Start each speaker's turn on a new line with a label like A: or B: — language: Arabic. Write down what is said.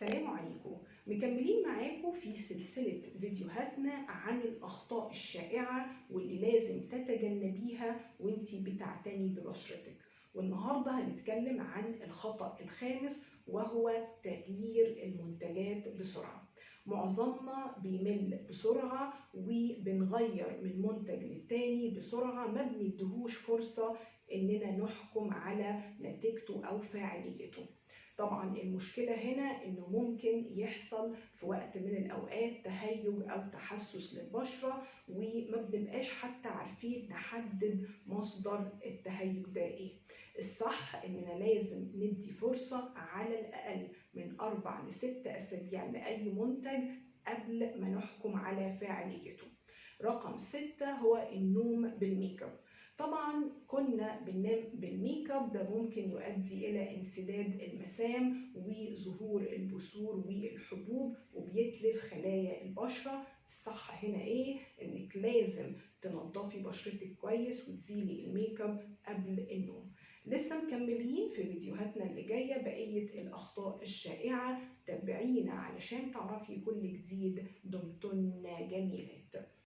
A: السلام عليكم. مكملين معاكم في سلسلة فيديوهاتنا عن الأخطاء الشائعة واللي لازم تتجنبيها وانتي بتعتني ببشرتك. والنهاردة هنتكلم عن الخطأ الخامس وهو تغيير المنتجات بسرعة. معظمنا بيمل بسرعة وبنغير من منتج للتاني بسرعة، ما بندهوش فرصة اننا نحكم على نتيجته او فاعليته. طبعا المشكلة هنا انه ممكن يحصل في وقت من الاوقات تهيج او تحسس للبشرة، وما بنبقاش حتى عارفين نحدد مصدر التهيج ده ايه. الصح اننا لازم ندي فرصة على الاقل من 4 ل 6 اسابيع لاي منتج قبل ما نحكم على فاعليته. رقم 6 هو النوم بالميك اب. طبعا كنا بننام بالميك اب، ده ممكن يؤدي الى انسداد المسام وظهور البثور والحبوب وبيتلف خلايا البشره. الصح هنا ايه؟ انك لازم تنظفي بشرتك كويس وتزيلي الميك اب قبل النوم. لسه مكملين في فيديوهاتنا اللي جايه بقيه الاخطاء الشائعه. تابعينا علشان تعرفي كل جديد. دمتن جميلات.